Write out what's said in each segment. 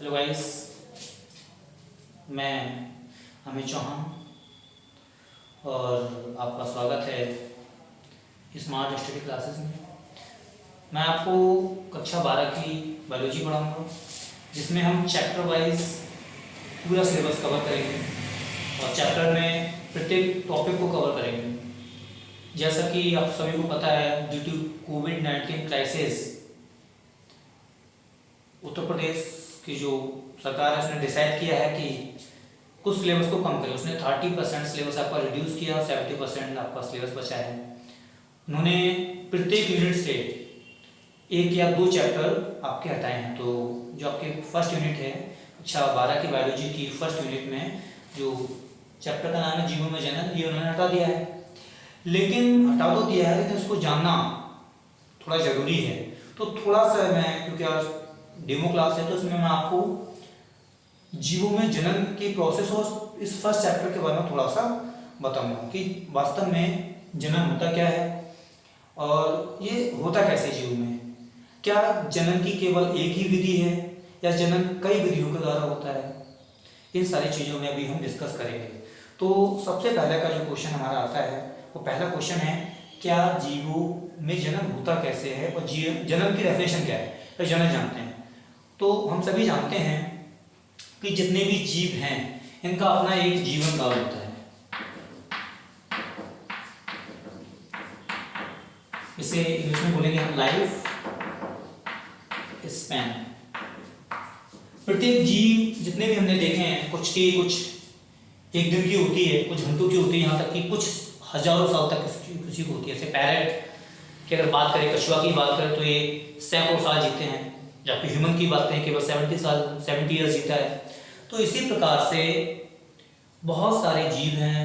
Hello guys, मैं अमित चौहान और आपका स्वागत है स्मार्ट स्टडी क्लासेस में। मैं आपको कक्षा 12 की बायोलॉजी पढ़ाऊंगा, जिसमें हम चैप्टर वाइज पूरा सिलेबस कवर करेंगे और चैप्टर में प्रत्येक टॉपिक को कवर करेंगे। जैसा कि आप सभी को पता है, due to covid crisis Uttar Pradesh की जो सरकार है उसने डिसाइड किया है कि कुछ सिलेबस को कम करें। उसने 30% सिलेबस आपका रिड्यूस किया और 70% आपका सिलेबस बचा है। उन्होंने प्रत्येक यूनिट से एक या दो चैप्टर आपके हटाए हैं। तो जो आपके फर्स्ट यूनिट है कक्षा 12 की बायोलॉजी की फर्स्ट यूनिट में जो चैप्टर का नाम है जीवों में जनन, ये उन्होंने हटा दिया है। लेकिन हटा तो दिया है, लेकिन उसको जानना थोड़ा ज़रूरी है। तो थोड़ा सा मैं, क्योंकि आज डेमो क्लास है, तो इसमें मैं आपको जीवों में जनन की प्रोसेस और इस फर्स्ट चैप्टर के बारे में थोड़ा सा बताऊंगा कि वास्तव में जनन होता क्या है और ये होता कैसे जीवों में। क्या जनन की केवल एक ही विधि है या जनन कई विधियों के द्वारा होता है, इन सारी चीज़ों में अभी हम डिस्कस करेंगे। तो सबसे पहले का जो क्वेश्चन हमारा आता है वो पहला क्वेश्चन है, क्या जीवों में जनन होता कैसे है और जनन की डेफिनेशन क्या है, तो जनन जानते हैं। तो हम सभी जानते हैं कि जितने भी जीव हैं इनका अपना एक जीवन काल होता है। इसे इंग्लिश में बोलेंगे हम लाइफ स्पैन। प्रत्येक जीव जितने भी हमने देखे हैं, कुछ एक दिन की होती है, कुछ घंटों की होती है, यहाँ तक कि कुछ हजारों साल तक किसी को होती है। जैसे पैरेट की अगर बात करें, कछुआ की बात करें, तो ये सैकड़ों साल जीते हैं। जबकि ह्यूमन की बात करें केवल 70 ईयर्स जीता है। तो इसी प्रकार से बहुत सारे जीव हैं,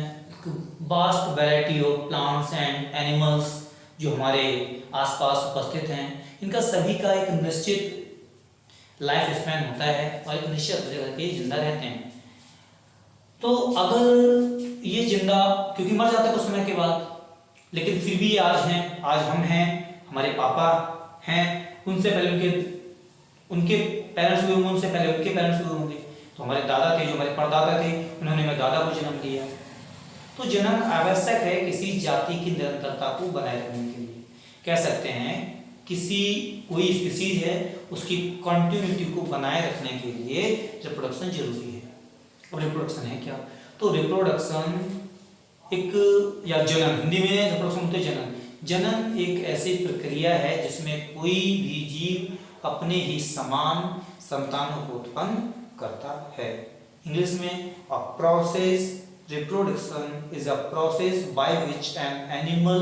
vast variety of plants and animals जो हमारे आसपास उपस्थित हैं, इनका सभी का एक निश्चित लाइफ स्पैन होता है और एक निश्चित जगह पे जिंदा रहते हैं। तो अगर ये जिंदा, क्योंकि मर जाते हैं कुछ समय के बाद, लेकिन फिर भी आज हैं, आज हम हैं, हमारे पापा हैं, उनसे पहले उनके पेरेंट्स हुए होंगे, उनसे पहले उनके पेरेंट्स हुए होंगे, तो हमारे दादा थे, जो हमारे परदादा थे, उन्होंने मेरे दादा को जन्म दिया। तो जनन आवश्यक है किसी जाति की निरंतरता को बनाए रखने के लिए। कह सकते हैं कोई स्पीसीज है, उसकी कंटिन्यूटी को बनाए रखने के लिए रिप्रोडक्शन जरूरी है। अब रिप्रोडक्शन है क्या? तो रिप्रोडक्शन एक, या जनन, हिंदी में रिप्रोडक्शन होते जनन एक ऐसी प्रक्रिया है जिसमें कोई भी जीव अपने ही समान संतानों को उत्पन्न करता है। इंग्लिश में a process, reproduction is a process by which an animal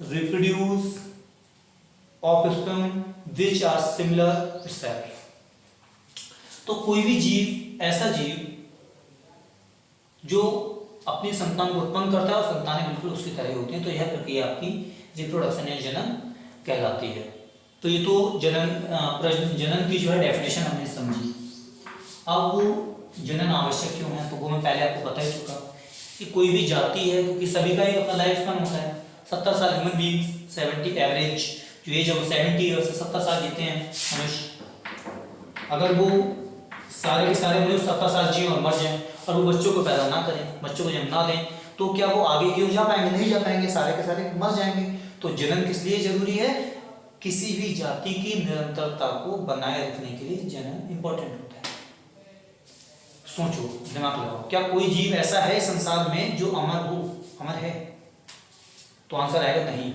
reproduce offspring which are similar itself. तो कोई भी जीव, ऐसा जीव जो अपनी संतान को उत्पन्न करता है और संतानें बिल्कुल उसकी तरह होती हैं, तो यह प्रक्रिया आपकी रिप्रोडक्शन या जनन कहलाती है। तो ये तो जनन की जो है डेफिनेशन हमने समझी। अब वो जनन आवश्यक क्यों है, तो वो मैं पहले आपको बता ही चुका कि कोई भी जाति है, क्योंकि सभी का एक अपना लाइफ स्पैन होता है। 70 साल ह्यूमन बींग्स, 70 एवरेज जो एज है 70 ईयर से 70 साल जीते हैं मनुष्य। अगर वो सारे के सारे मनुष्य 70 साल जिए और मर जाएं और वो बच्चों को पैदा ना करें, बच्चों को जन्म ना दें, तो क्या वो आगे क्यों जा पाएंगे? नहीं जा पाएंगे, सारे के सारे मर जाएंगे। तो जनन किस लिए जरूरी है? किसी भी जाति की निरंतरता को बनाए रखने के लिए जनन इंपॉर्टेंट होता है। सोचो, दिमाग लगाओ, क्या कोई जीव ऐसा है संसार में जो अमर है? तो आंसर आएगा नहीं।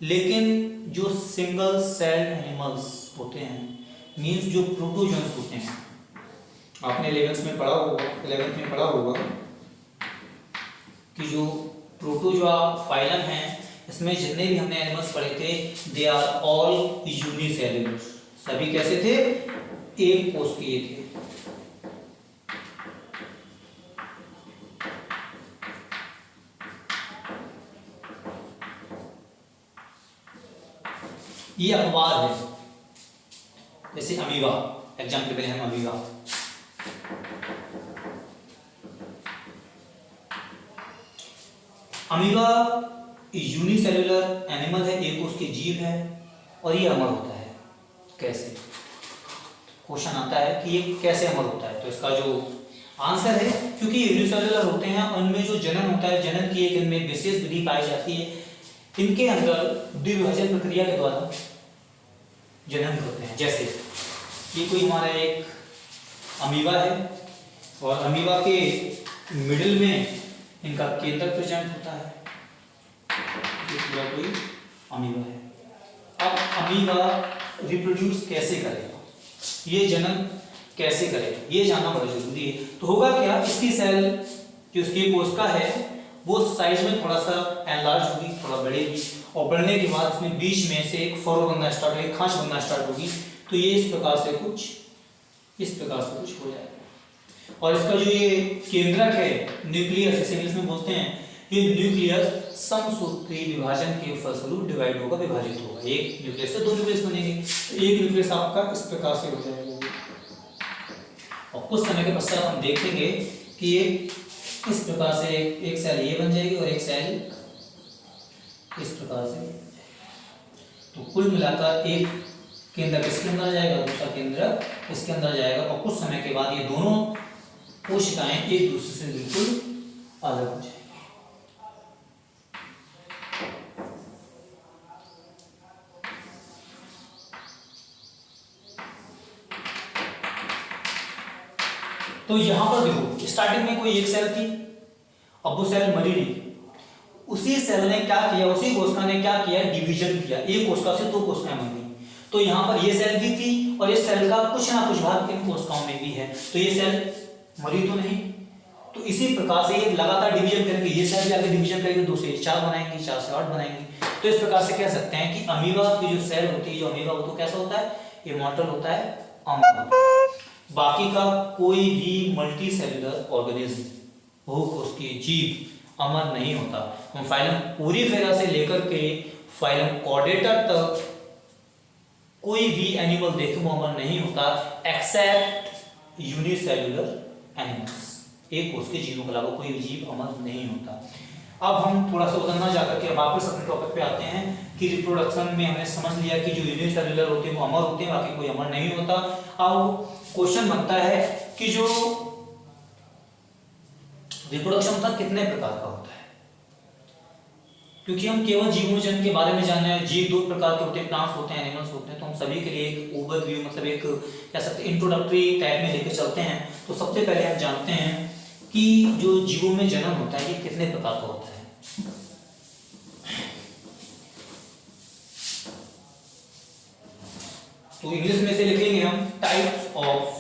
लेकिन जो सिंगल सेल एनिमल्स होते हैं, मींस जो प्रोटोजोन्स होते हैं, आपने 11th में पढ़ा होगा कि जो प्रोटोजोआ फाइलम है, इसमें जितने भी हमने एनिमल्स पढ़े थे, दे आर ऑल यूनिसेल्युलर। सभी कैसे थे? एक कोशिकीय थे। ये अपवाद है, जैसे अमीबा, एग्जाम्पल पे हम अमीबा। अमीबा यूनिसेल्युलर एनिमल है, एक उसके जीव है और ये अमर होता है। कैसे? क्वेश्चन आता है कि ये कैसे अमर होता है। तो इसका जो आंसर है, क्योंकि यूनिसेलुलर होते हैं उनमें जो जनन होता है, जनन की एक इनमें विशेष विधि पाई जाती है, इनके अंदर द्विभाजन प्रक्रिया के द्वारा जनन होते हैं। जैसे ये कोई हमारा एक अमीबा है और अमीबा के मिडिल में इनका केंद्र प्रेजेंट होता है, ये पूरा कोई अमीबा है। अब अमीबा रिप्रोड्यूस कैसे करेगा, ये जनन कैसे करेगा, ये जानना बड़ा जरूरी है। तो होगा क्या, इसकी सेल जो इसकी कोशिका है वो साइज में थोड़ा सा एनलार्ज होगी, थोड़ा बढ़ेगी, और बढ़ने के बाद इसमें बीच में से एक फरो बनना स्टार्ट होगी, खांच बनना स्टार्ट होगी। तो ये इस प्रकार से कुछ हो जाएगा। और इसका जो ये केंद्रक है, न्यूक्लियस इसे इंग्लिश में बोलते हैं, ये न्यूक्लियस समसूत्री विभाजन के फलस्वरूप डिवाइड होगा, विभाजित होगा। एक न्यूक्लियस से दो न्यूक्लियस बनेंगे, तो एक न्यूक्लियस आपका इस प्रकार से हो जाएगा। और कुछ समय के पश्चात हम देखेंगे कि ये इस प्रकार से एक सेल ये बन जाएगी और एक सेल इस प्रकार से। तो कुल मिलाकर एक केंद्र इसके अंदर जाएगा, दूसरा केंद्र इसके अंदर जाएगा, और कुछ समय के बाद ये दोनों कोशिकाएं एक दूसरे से बिल्कुल अलग हो जाएंगी। तो यहां पर देखो, स्टार्टिंग में कोई एक सेल थी, अब वो सेल मरी नहीं, उसी सेल ने क्या किया, उसी कोशिका ने क्या किया, डिवीजन किया, एक कोशिका से दो कोशिकाएं बन गई। तो यहां पर ये सेल भी थी और इस सेल का कुछ ना कुछ भाग इन कोशिकाओं में भी है, तो ये सेल मरी तो नहीं। तो इसी प्रकार से ये लगातार डिवीजन करके ये सेल भी आगे डिवीजन करके 2 से 4 बनाएंगे, 4 से 8 बनाएंगे। तो इस प्रकार से कह सकते हैं कि अमीबा की जो सेल होती है, जो अमीबा वो तो कैसा होता है, इमॉर्टल होता है, अमर। बाकी का कोई भी मल्टी सेलुलर ऑर्गेनिज्म, बहुकोश की जीव अमर नहीं होता। हम फाइलम पोरीफेरा से लेकर के फाइलम कॉर्डेटा तक कोई भी एनिमल देखें वो अमर नहीं होता, एक्सेप्ट यूनिसेल्युलर एनिमल्स। एक कोश के जीवों के अलावा कोई भी जीव अमर नहीं होता। अब हम थोड़ा सा उधर ना जाकर के वापस अपने टॉपिक पे आते हैं कि रिप्रोडक्शन में हमने समझ लिया कि जो यूनिसेल्युलर होते हैं वो अमर होते हैं, बाकी कोई अमर नहीं होता। अब क्वेश्चन बनता है कि जो रिप्रोडक्शन था कितने प्रकार का होता है, क्योंकि हम केवल जीवों जन के बारे में जान रहे हैं। जीव 2 प्रकार के होते हैं, प्लांट्स होते हैं, एनिमल्स होते हैं। तो हम सभी के लिए एक ओवरव्यू, मतलब एक कह सकते हैं इंट्रोडक्टरी टाइप में लेकर चलते हैं। तो सबसे पहले हम जानते हैं कि जो जीवों में जन्म होता है ये कितने प्रकार का होता है। तो इंग्लिश में से लिखेंगे हम टाइप्स ऑफ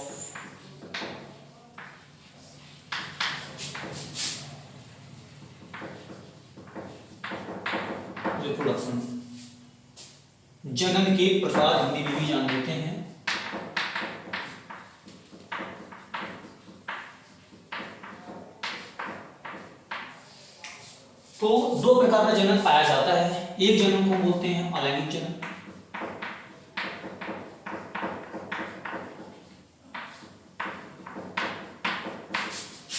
रिप्रोडक्शन। जनन के प्रकार हिंदी में भी जान लेते हैं। तो 2 प्रकार का जनन पाया जाता है। एक जनन को बोलते हैं अलैंगिक जनन,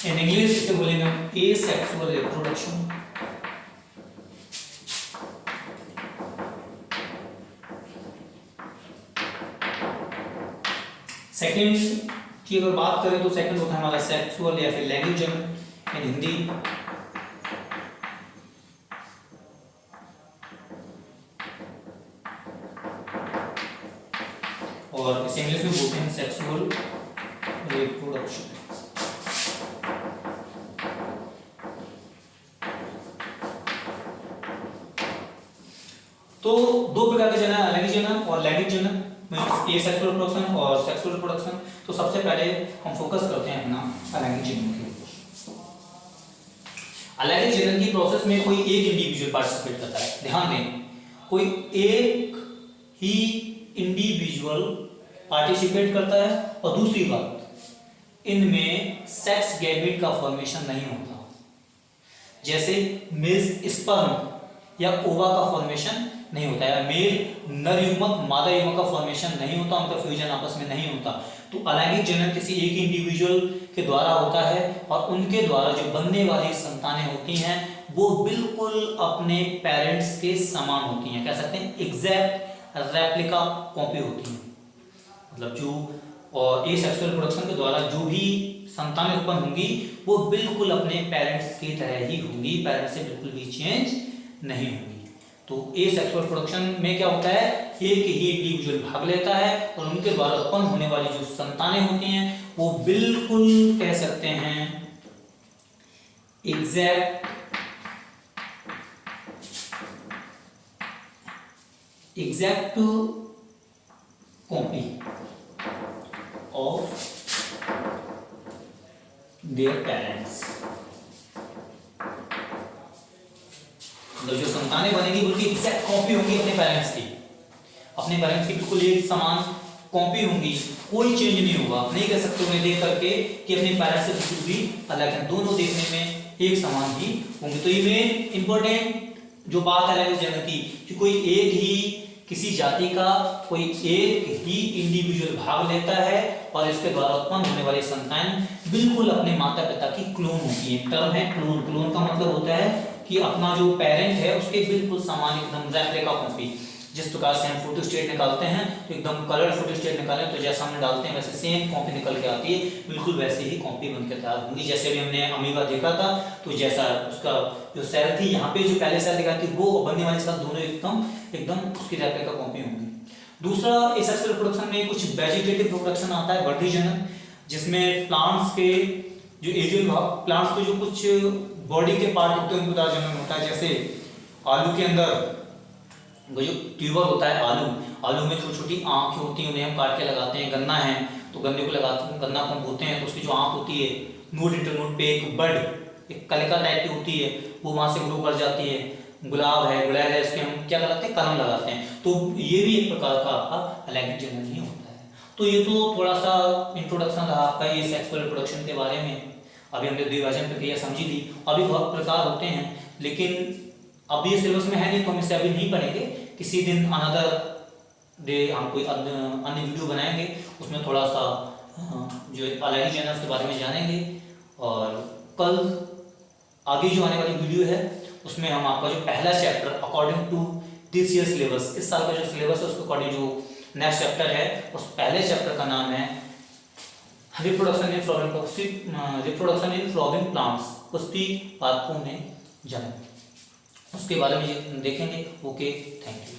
इन इंग्लिश इसे बोलेंगे हम एसेक्सुअल रिप्रोडक्शन। सेकंड की अगर बात करें तो सेकंड होता है हमारा सेक्सुअल या फिर लैंगिक जनन इन हिंदी। और इसे इंग्लिश में बोलते हैं सेक्सुअल रिप्रोडक्शन। तो 2 प्रकार के जनन, अलैंगिक जनन और लैंगिक जनन, एसेक्सुअल रिप्रोडक्शन और सेक्सुअल रिप्रोडक्शन। तो सबसे पहले हम फोकस करते हैं अपना अलैंगिक जनन के ऊपर। अलैंगिक जनन की प्रोसेस में कोई एक इंडिविजुअल पार्टिसिपेट करता है। ध्यान दें, कोई एक ही इंडिविजुअल पार्टिसिपेट करता है। और दूसरी बात, इनमें सेक्स गैमेट का फॉर्मेशन नहीं होता। जैसे मेल स्पर्म या ओवा का फॉर्मेशन नहीं होता है, मेल नर युग्मक मादा युग्मक का फॉर्मेशन नहीं होता, उनका फ्यूजन आपस में नहीं होता। तो अलैंगिक जनन किसी एक इंडिविजुअल के द्वारा होता है और उनके द्वारा जो बनने वाली संतानें होती हैं वो बिल्कुल अपने पेरेंट्स के समान होती हैं। कह सकते हैं एग्जैक्ट रेप्लिका कॉपी होती हैं। मतलब जो और एसेक्सुअल रिप्रोडक्शन के द्वारा जो भी संतानें उत्पन्न होंगी वो बिल्कुल अपने पेरेंट्स की तरह ही होंगी, पेरेंट्स से बिल्कुल भी चेंज नहीं होंगी। तो एसेक्सुअल रिप्रोडक्शन में क्या होता है, एक ही इंडिविजुअल भाग लेता है और उनके द्वारा उत्पन्न होने वाली जो संतानें होती हैं वो बिल्कुल कह सकते हैं exact copy of their parents. मतलब जो संतानें बनेगी उनकी एग्जैक्ट कॉपी होंगी अपने पेरेंट्स की, अपने पेरेंट्स की बिल्कुल एक समान कॉपी होंगी, कोई चेंज नहीं होगा। नहीं कह सकते उन्हें देख करके कि अपने पेरेंट्स से बिल्कुल भी अलग है, दोनों देखने में एक समान ही होंगे। तो ये मेन इंपॉर्टेंट जो बात है अलग जनन की, कि कोई एक ही किसी जाति का कोई एक ही इंडिविजुअल भाग लेता है और इसके द्वारा उत्पन्न होने वाली संतान बिल्कुल अपने माता पिता की क्लोन होती है। टर्म है क्लोन। क्लोन का मतलब होता है कि अपना जो पेरेंट है उसके बिल्कुल समान, एकदम रेप्लिका कॉपी। जिस प्रकार से हम फोटो स्टेट निकालते हैं तो एकदम कलर फोटो स्टेट निकालें तो जैसा हम डालते हैं वैसे सेम कॉपी निकल के आती है, बिल्कुल वैसे ही कॉपी बनकर तैयार होंगी। जैसे अभी हमने अमीबा देखा था तो जैसा उसका जो सेल थी, यहाँ पे जो पहले सेल दिखा थी वो बनने वाले साथ दोनों एकदम उसकी रेप्लिका कॉपी होंगी। दूसरा एसेक्सुअल रिप्रोडक्शन में कुछ वेजिटेटिव रिप्रोडक्शन आता है, वर्धी जनन, जिसमें प्लांट्स के जो एजियल प्लांट्स के जो कुछ बॉडी के पार्ट होते हैं उनका द्वारा जनन होता है। जैसे आलू के अंदर वो जो ट्यूबर होता है, आलू में छोटी छोटी आंखें होती हैं, उन्हें हम काट के लगाते हैं। गन्ना है तो गन्ने को लगाते हैं, गन्ना को हम बोते हैं तो उसकी जो आंख होती है नोड इंटरनोड पे एक बड, एक कलिका टाइप की होती है, वो वहां से ग्रो कर जाती है। गुलाब है, इसके हम क्या लगाते हैं, कलम लगाते हैं। तो ये भी एक प्रकार का आपका अलैंगिक जनन ही होता है। तो ये तो थोड़ा सा इंट्रोडक्शन रहा आपका ये सेक्सुअल रिप्रोडक्शन के बारे में। अभी हमने द्विभाजन प्रक्रिया समझी थी। अभी बहुत प्रकार होते हैं लेकिन अब ये सिलेबस में है नहीं तो हम इसे अभी नहीं पढ़ेंगे। किसी दिन अनदर डे हम कोई अन्य वीडियो बनाएंगे, उसमें थोड़ा सा जो अलैंगिक जनन के बारे में जानेंगे। और कल आगे जो आने वाली वीडियो है उसमें हम आपका जो पहला chapter according to this year syllabus, इस साल का जो सिलेबस है उसके अकॉर्डिंग जो नेक्स्ट चैप्टर है उस पहले चैप्टर का नाम है reproduction in flowering plants, Pushpi पादपों में जनन। उसके बारे में देखेंगे। Okay, thank you.